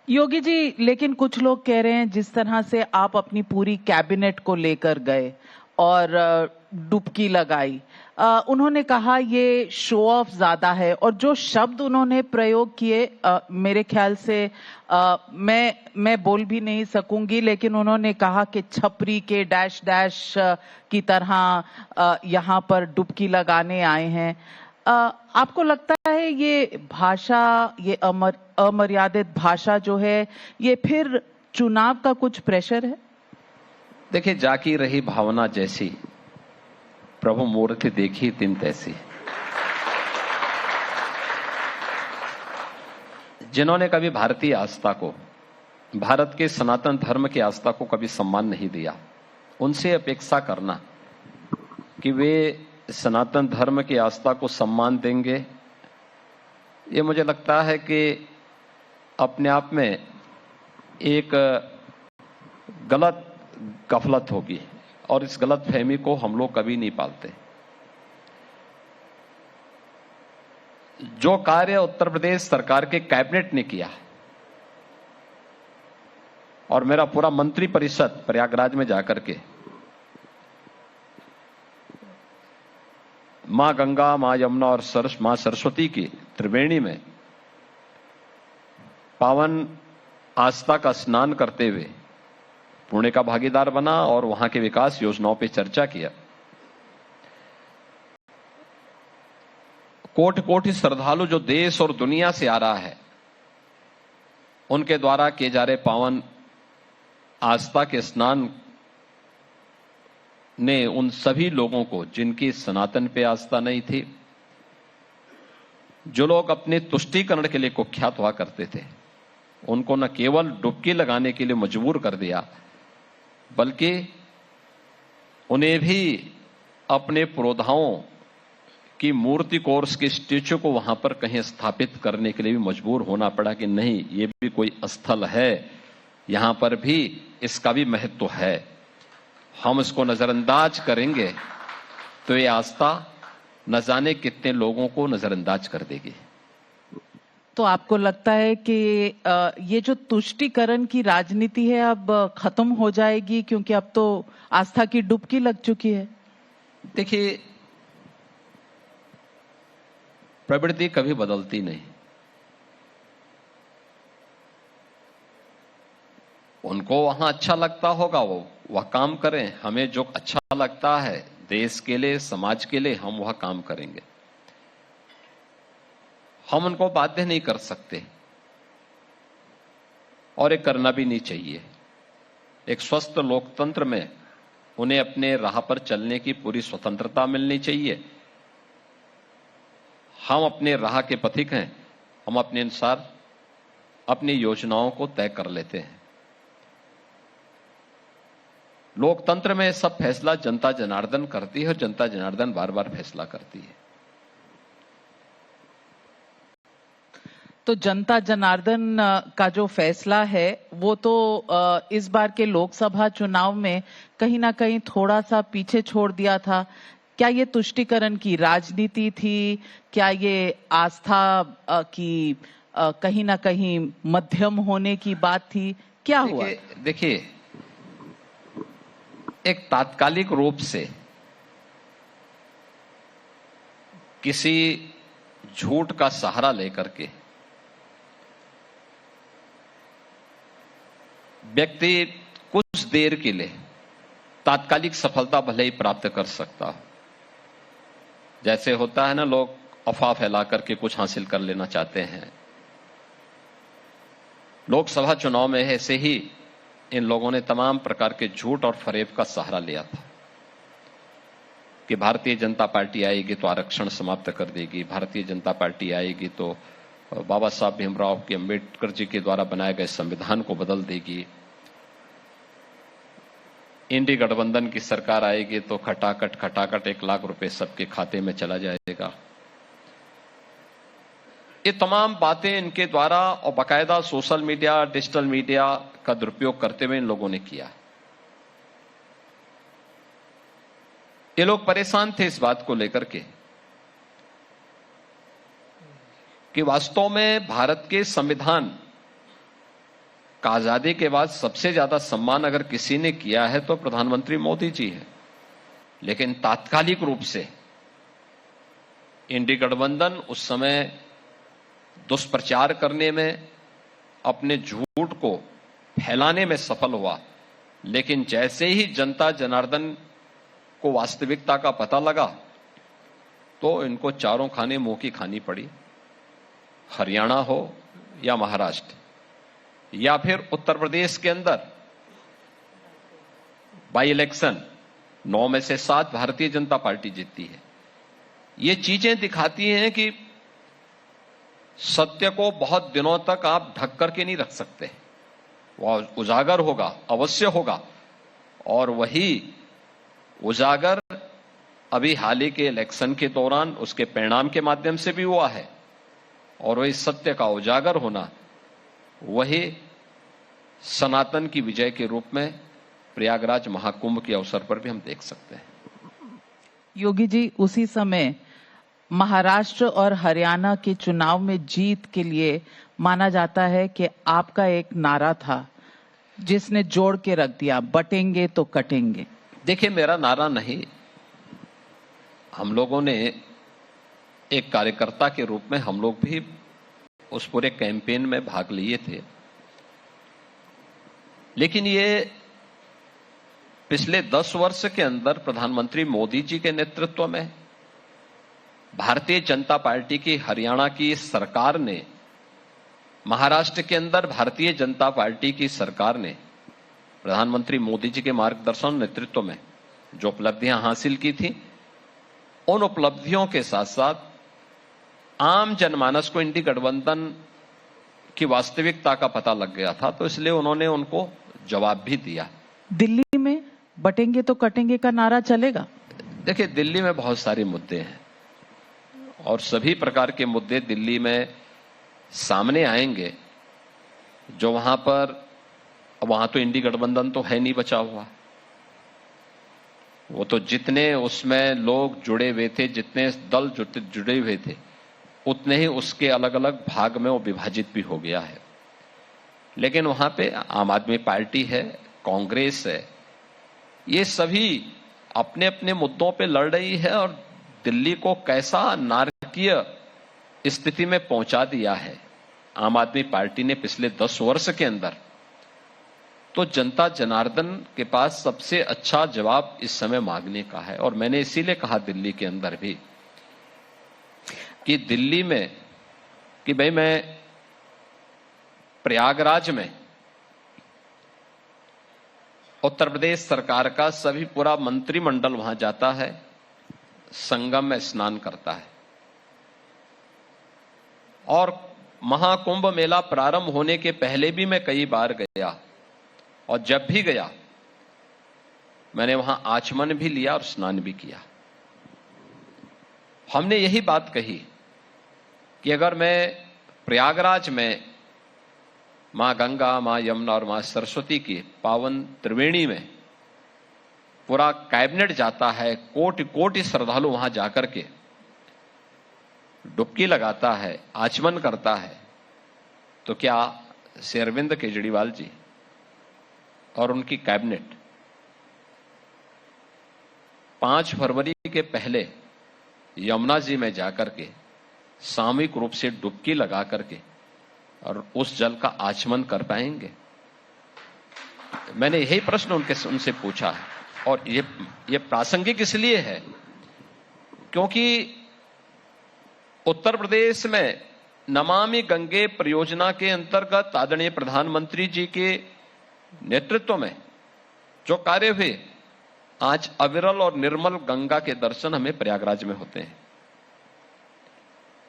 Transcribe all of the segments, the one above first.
योगी जी, लेकिन कुछ लोग कह रहे हैं जिस तरह से आप अपनी पूरी कैबिनेट को लेकर गए और डुबकी लगाई, उन्होंने कहा ये शो ऑफ ज्यादा है। और जो शब्द उन्होंने प्रयोग किए, मेरे ख्याल से मैं बोल भी नहीं सकूंगी, लेकिन उन्होंने कहा कि छपरी के डैश डैश की तरह यहाँ पर डुबकी लगाने आए हैं। आपको लगता है ये भाषा, ये अमर्यादित भाषा जो है, ये फिर चुनाव का कुछ प्रेशर है? देखिए, जाकी रही भावना जैसी, प्रभु मूर्ति देखी तिन तैसी। जिन्होंने कभी भारतीय आस्था को, भारत के सनातन धर्म की आस्था को कभी सम्मान नहीं दिया, उनसे अपेक्षा करना कि वे सनातन धर्म की आस्था को सम्मान देंगे, ये मुझे लगता है कि अपने आप में एक गलत गफलत होगी, और इस गलत फहमी को हम लोग कभी नहीं पालते। जो कार्य उत्तर प्रदेश सरकार के कैबिनेट ने किया, और मेरा पूरा मंत्री परिषद प्रयागराज में जाकर के मां गंगा, मां यमुना और मां सरस्वती की त्रिवेणी में पावन आस्था का स्नान करते हुए पुण्य का भागीदार बना और वहां के विकास योजनाओं पर चर्चा किया। कोटि कोटि श्रद्धालु जो देश और दुनिया से आ रहा है, उनके द्वारा किए जा रहे पावन आस्था के स्नान ने उन सभी लोगों को, जिनकी सनातन पे आस्था नहीं थी, जो लोग अपने तुष्टीकरण के लिए कुख्यात हुआ करते थे, उनको न केवल डुबकी लगाने के लिए मजबूर कर दिया, बल्कि उन्हें भी अपने पुरोधाओं की मूर्ति को और उसके स्टेचू को वहां पर कहीं स्थापित करने के लिए भी मजबूर होना पड़ा कि नहीं, ये भी कोई स्थल है, यहां पर भी इसका भी महत्व है। हम इसको नजरअंदाज करेंगे तो ये आस्था न जाने कितने लोगों को नजरअंदाज कर देगी। तो आपको लगता है कि ये जो तुष्टीकरण की राजनीति है अब खत्म हो जाएगी, क्योंकि अब तो आस्था की डुबकी लग चुकी है? देखिए, प्रवृत्ति कभी बदलती नहीं। उनको वहां अच्छा लगता होगा, वो वह काम करें। हमें जो अच्छा लगता है देश के लिए, समाज के लिए, हम वह काम करेंगे। हम उनको बाध्य नहीं कर सकते, और ये करना भी नहीं चाहिए। एक स्वस्थ लोकतंत्र में उन्हें अपने राह पर चलने की पूरी स्वतंत्रता मिलनी चाहिए। हम अपने राह के पथिक हैं, हम अपने अनुसार अपनी योजनाओं को तय कर लेते हैं। लोकतंत्र में सब फैसला जनता जनार्दन करती है, और जनता जनार्दन बार बार फैसला करती है। तो जनता जनार्दन का जो फैसला है वो तो इस बार के लोकसभा चुनाव में कहीं ना कहीं थोड़ा सा पीछे छोड़ दिया था। क्या ये तुष्टीकरण की राजनीति थी? क्या ये आस्था की कहीं ना कहीं मध्यम होने की बात थी? क्या हुआ? देखिए, एक तात्कालिक रूप से किसी झूठ का सहारा लेकर के व्यक्ति कुछ देर के लिए तात्कालिक सफलता भले ही प्राप्त कर सकता हो। जैसे होता है ना, लोग अफवाह फैला करके कुछ हासिल कर लेना चाहते हैं। लोकसभा चुनाव में ऐसे ही इन लोगों ने तमाम प्रकार के झूठ और फरेब का सहारा लिया था कि भारतीय जनता पार्टी आएगी तो आरक्षण समाप्त कर देगी, भारतीय जनता पार्टी आएगी तो बाबा साहब भीमराव के अंबेडकर जी के द्वारा बनाए गए संविधान को बदल देगी, इंडी गठबंधन की सरकार आएगी तो खटाखट 1 लाख रुपए सबके खाते में चला जाएगा। ये तमाम बातें इनके द्वारा और बाकायदा सोशल मीडिया, डिजिटल मीडिया का दुरुपयोग करते हुए इन लोगों ने किया। ये लोग परेशान थे इस बात को लेकर के कि वास्तव में भारत के संविधान आजादी के बाद सबसे ज्यादा सम्मान अगर किसी ने किया है तो प्रधानमंत्री मोदी जी है। लेकिन तात्कालिक रूप से इंडी गठबंधन उस समय दुष्प्रचार करने में, अपने झूठ को फैलाने में सफल हुआ। लेकिन जैसे ही जनता जनार्दन को वास्तविकता का पता लगा तो इनको चारों खाने मुंह की खानी पड़ी। हरियाणा हो या महाराष्ट्र या फिर उत्तर प्रदेश के अंदर बाई इलेक्शन 9 में से 7 भारतीय जनता पार्टी जीतती है। ये चीजें दिखाती हैं कि सत्य को बहुत दिनों तक आप ढक करके नहीं रख सकते, वह उजागर होगा, अवश्य होगा। और वही उजागर अभी हाल ही के इलेक्शन के दौरान उसके परिणाम के माध्यम से भी हुआ है। और वही सत्य का उजागर होना, वही सनातन की विजय के रूप में प्रयागराज महाकुंभ के अवसर पर भी हम देख सकते हैं। योगी जी, उसी समय महाराष्ट्र और हरियाणा के चुनाव में जीत के लिए माना जाता है कि आपका एक नारा था जिसने जोड़ के रख दिया, बटेंगे तो कटेंगे। देखिए, मेरा नारा नहीं, हम लोगों ने एक कार्यकर्ता के रूप में हम लोग भी उस पूरे कैंपेन में भाग लिए थे। लेकिन ये पिछले 10 वर्ष के अंदर प्रधानमंत्री मोदी जी के नेतृत्व में भारतीय जनता पार्टी की हरियाणा की सरकार ने, महाराष्ट्र के अंदर भारतीय जनता पार्टी की सरकार ने प्रधानमंत्री मोदी जी के मार्गदर्शन नेतृत्व में जो उपलब्धियां हासिल की थी, उन उपलब्धियों के साथ साथ आम जनमानस को इंडी गठबंधन की वास्तविकता का पता लग गया था, तो इसलिए उन्होंने उनको जवाब भी दिया। दिल्ली में बटेंगे तो कटेंगे का नारा चलेगा? देखिए, दिल्ली में बहुत सारे मुद्दे हैं और सभी प्रकार के मुद्दे दिल्ली में सामने आएंगे जो वहां तो इंडी गठबंधन तो है नहीं बचा हुआ। वो तो जितने उसमें लोग जुड़े हुए थे, जितने दल जुड़े हुए थे, उतने ही उसके अलग अलग भाग में वो विभाजित भी हो गया है। लेकिन वहां पे आम आदमी पार्टी है, कांग्रेस है, ये सभी अपने अपने मुद्दों पे लड़ रही है और दिल्ली को कैसा नारकीय स्थिति में पहुंचा दिया है आम आदमी पार्टी ने पिछले 10 वर्ष के अंदर। तो जनता जनार्दन के पास सबसे अच्छा जवाब इस समय मांगने का है। और मैंने इसीलिए कहा दिल्ली के अंदर भी कि दिल्ली में कि भाई, मैं प्रयागराज में उत्तर प्रदेश सरकार का सभी पूरा मंत्रिमंडल वहां जाता है, संगम में स्नान करता है। और महाकुंभ मेला प्रारंभ होने के पहले भी मैं कई बार गया और जब भी गया मैंने वहां आचमन भी लिया और स्नान भी किया। हमने यही बात कही कि अगर मैं प्रयागराज में मां गंगा, मां यमुना और मां सरस्वती की पावन त्रिवेणी में पूरा कैबिनेट जाता है, कोटि कोटि श्रद्धालु वहां जाकर के डुबकी लगाता है, आचमन करता है, तो क्या श्री अरविंद केजरीवाल जी और उनकी कैबिनेट 5 फरवरी के पहले यमुना जी में जाकर के सामूहिक रूप से डुबकी लगा करके और उस जल का आचमन कर पाएंगे? मैंने यही प्रश्न उनसे पूछा है। और ये प्रासंगिक इसलिए है क्योंकि उत्तर प्रदेश में नमामि गंगे परियोजना के अंतर्गत आदरणीय प्रधानमंत्री जी के नेतृत्व में जो कार्य हुए, आज अविरल और निर्मल गंगा के दर्शन हमें प्रयागराज में होते हैं।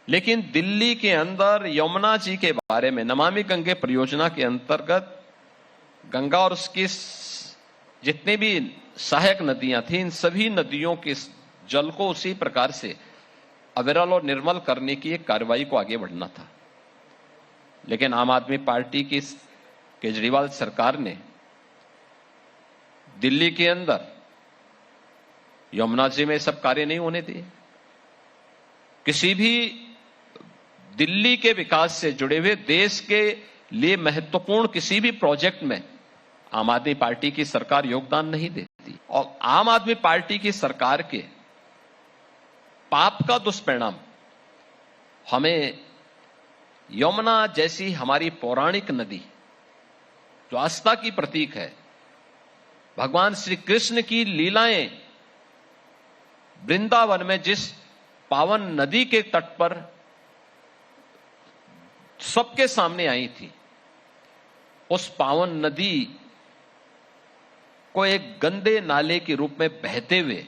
लेकिन दिल्ली के अंदर यमुना जी के बारे में नमामि गंगे परियोजना के अंतर्गत गंगा और उसकी जितने भी सहायक नदियां थी, इन सभी नदियों के जल को उसी प्रकार से अविरल और निर्मल करने की एक कार्रवाई को आगे बढ़ना था। लेकिन आम आदमी पार्टी की केजरीवाल सरकार ने दिल्ली के अंदर यमुना जी में सब कार्य नहीं होने दिए। किसी भी दिल्ली के विकास से जुड़े हुए, देश के लिए महत्वपूर्ण किसी भी प्रोजेक्ट में आम आदमी पार्टी की सरकार योगदान नहीं देती। और आम आदमी पार्टी की सरकार के पाप का दुष्परिणाम हमें यमुना जैसी हमारी पौराणिक नदी, जो आस्था की प्रतीक है, भगवान श्री कृष्ण की लीलाएं वृंदावन में जिस पावन नदी के तट पर सबके सामने आई थी, उस पावन नदी को एक गंदे नाले के रूप में बहते हुए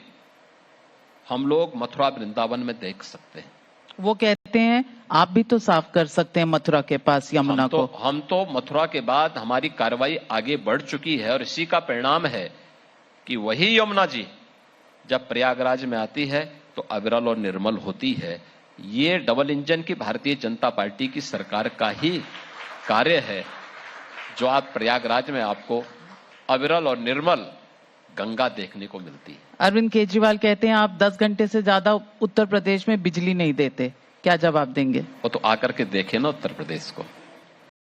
हम लोग मथुरा वृंदावन में देख सकते हैं। वो कहते हैं आप भी तो साफ कर सकते हैं मथुरा के पास यमुना को। हम तो मथुरा के बाद हमारी कार्रवाई आगे बढ़ चुकी है और इसी का परिणाम है कि वही यमुना जी जब प्रयागराज में आती है तो अविरल और निर्मल होती है। ये डबल इंजन की भारतीय जनता पार्टी की सरकार का ही कार्य है, जो आप प्रयागराज में आपको अविरल और निर्मल गंगा देखने को मिलती है। अरविंद केजरीवाल कहते हैं आप 10 घंटे से ज्यादा उत्तर प्रदेश में बिजली नहीं देते, क्या जवाब देंगे? वो तो आकर के देखे ना उत्तर प्रदेश को।